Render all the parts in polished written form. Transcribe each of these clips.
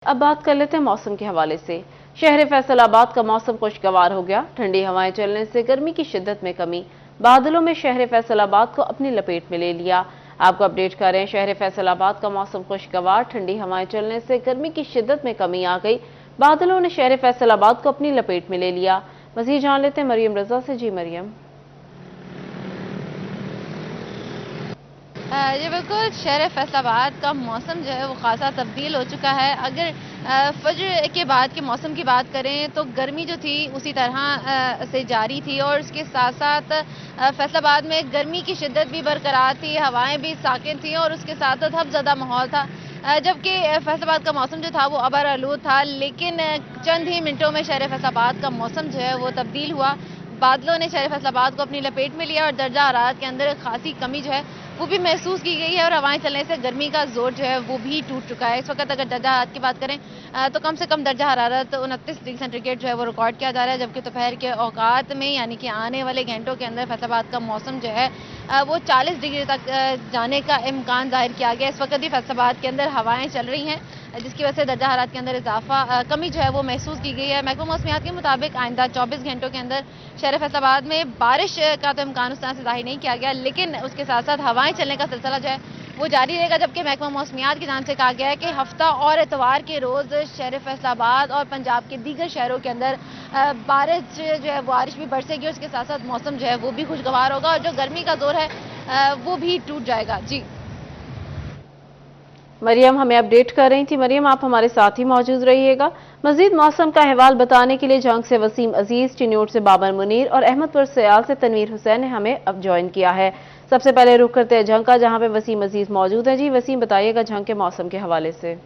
अब बात कर लेते हैं मौसम के हवाले से। शहर फैसलाबाद का मौसम खुशगवार हो गया। ठंडी हवाएं चलने से गर्मी की शिद्दत में कमी। बादलों में शहर फैसलाबाद को अपनी लपेट में ले लिया। आपको अपडेट कर रहे हैं, शहर फैसलाबाद का मौसम खुशगवार। ठंडी हवाएं चलने से गर्मी की शिद्दत में कमी आ गई। बादलों ने शहर फैसलाबाद को अपनी लपेट में ले लिया। मजीद जान लेते हैं मरियम रजा से। जी मरियम। जी बिल्कुल, शहर फैसलाबाद का मौसम जो है वो ख़ासा तब्दील हो चुका है। अगर फ़ज्र के बाद के मौसम की बात करें तो गर्मी जो थी उसी तरह से जारी थी और उसके साथ-साथ फैसलाबाद में गर्मी की शिद्दत भी बरकरार थी, हवाएं भी साकिन थी और उसके साथ-साथ हबज़दा माहौल था। जबकि फैसलाबाद का मौसम जो था वो अबर आलूद था, लेकिन चंद ही मिनटों में शहर फैसलाबाद का मौसम जो है वो तब्दील हुआ। बादलों ने शहर फैसलाबाद को अपनी लपेट में लिया और दर्जा हरारत के अंदर खासी कमी जो है वो भी महसूस की गई है और हवाएं चलने से गर्मी का जोर जो है वो भी टूट चुका है। इस वक्त अगर दर्जा हरारत की बात करें तो कम से कम दर्जा हरारत 29 डिग्री सेंटीग्रेड जो है वो रिकॉर्ड किया जा रहा है, जबकि दोपहर के औकात में यानी कि आने वाले घंटों के अंदर फैसलाबाद का मौसम जो है वो 40 डिग्री तक जाने का इम्कान जाहिर किया गया। इस वक्त भी फैसलाबाद के अंदर हवाएं चल रही हैं, जिसकी वजह से दर्जा हरारत के अंदर इजाफा कमी जो है वो महसूस की गई है। महकमा मौसमियात के मुताबिक आइंदा 24 घंटों के अंदर शहर फैसलाबाद में बारिश का तो इम्कान उस तरह से जाहिर नहीं किया गया, लेकिन उसके साथ साथ हवाएं चलने का सिलसिला जो है वो जारी रहेगा। जबकि महकमा मौसमियात की जानिब से कहा गया है कि हफ्ता और एतवार के रोज शहर फैसलाबाद और पंजाब के दीगर शहरों के अंदर बारिश जो है बारिश भी बरसेगी। उसके साथ साथ मौसम जो है वो भी खुशगवार होगा और जो गर्मी का जोर है वो भी टूट जाएगा। जी मरियम हमें अपडेट कर रही थी। मरियम, आप हमारे साथ ही मौजूद रहिएगा। मजीद मौसम का अहवाल बताने के लिए जंग से वसीम अजीज, चिन्योट से बाबर मुनीर और अहमदपुर सयाल से तनवीर हुसैन ने हमें अब ज्वाइन किया है। सबसे पहले रुख करते हैं जंग का, जहां पे वसीम अजीज मौजूद है। जी वसीम, बताइएगा जंग के मौसम के हवाले से।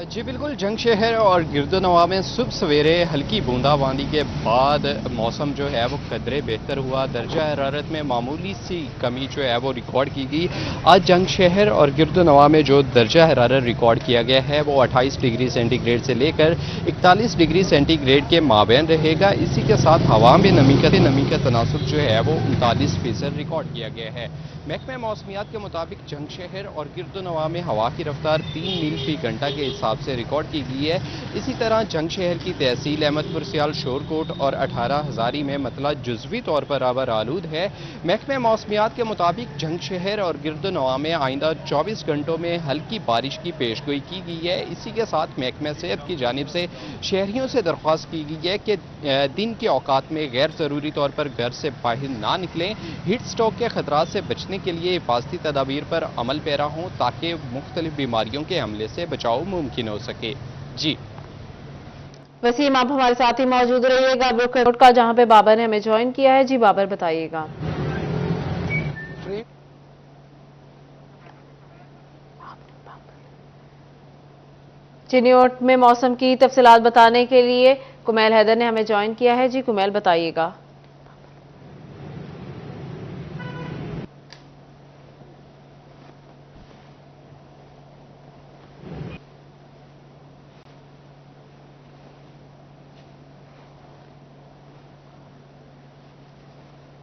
जी बिल्कुल, जंग शहर और गिरदोनवा में सुबह सवेरे हल्की बूंदाबांदी के बाद मौसम जो है वो कदरे बेहतर हुआ। दर्जा हरारत में मामूली सी कमी जो है वो रिकॉर्ड की गई। आज जंग शहर और गिरदोनवा में जो दर्जा हरारत रिकॉर्ड किया गया है वो 28 डिग्री सेंटीग्रेड से लेकर 41 डिग्री सेंटीग्रेड के माबैन रहेगा। इसी के साथ हवा में नमी का तनासुब जो है वो 39% रिकॉर्ड किया गया है। महकमा मौसमियात के मुताबिक जंग शहर और गिरदोनवा में हवा की रफ्तार 3 मील फी घंटा के हिसाब से रिकॉर्ड की गई है। इसी तरह जंग शहर की तहसील अहमदपुर सियाल शोरकोट और 18 हजारी में मतला जुजवी तौर पर आबर आलूद है। महकमा मौसमियात के मुताबिक जंग शहर और गिरदोनवा में आइंदा 24 घंटों में हल्की बारिश की पेशगोई की गई है। इसी के साथ महकमा सेहत की जानिब से शहरियों से दरख्वास्त की गई है कि दिन के औकात में गैर जरूरी तौर पर घर से बाहर ना निकलें। हीट स्ट्रोक के खतरात से बचने के लिए हिफाजती तदाबीर पर अमल पैरा हों ताकि मुख्तलिफ बीमारियों के हमले से बचाव मुमकिन हो सके। जी वसीम, आप हमारे साथ ही मौजूद रहिएगा। रुख का जहां पे बाबर ने हमें ज्वाइन किया है। जी बाबर, बताइएगा। चिन्योट में मौसम की तफसीलात बताने के लिए कुमैल हैदर ने हमें ज्वाइन किया है। जी कुमैल, बताइएगा।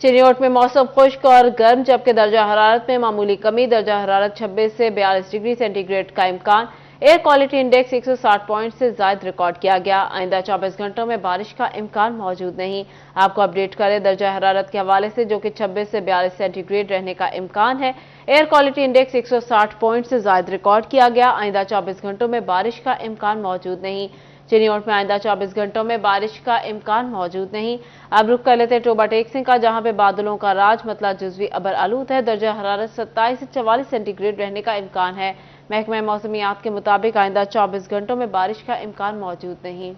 चिन्योट में मौसम खुश्क और गर्म, जबकि दर्जा हरारत में मामूली कमी। दर्जा हरारत 26 से 42 डिग्री सेंटीग्रेड का इम्कान। एयर क्वालिटी इंडेक्स 160 पॉइंट से ज्यादा रिकॉर्ड किया गया। आइंदा 24 घंटों में बारिश का इम्कान मौजूद नहीं। आपको अपडेट करें दर्जा हरारत के हवाले से, जो कि 26 से 42 सेंटीग्रेड रहने का इम्कान है। एयर क्वालिटी इंडेक्स 160 पॉइंट से ज्यादा रिकॉर्ड किया गया। आइंदा 24 घंटों में बारिश का इम्कान मौजूद नहीं। चिन्योट में आइंदा 24 घंटों में बारिश का इम्कान मौजूद नहीं। अब रुख कर लेते हैं टोबा टेक सिंह का, जहां पे बादलों का राज मतला जुजवी अबर आलूद है। दर्जा हरारत 27 से 44 सेंटीग्रेड रहने का इम्कान है। महकमा मौसमियात के मुताबिक आइंदा 24 घंटों में बारिश का इम्कान मौजूद नहीं।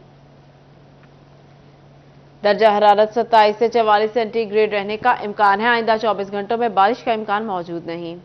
दर्जा हरारत 27 से 44 सेंटीग्रेड रहने का इम्कान है। आइंदा 24 घंटों में बारिश का इम्कान मौजूद नहीं।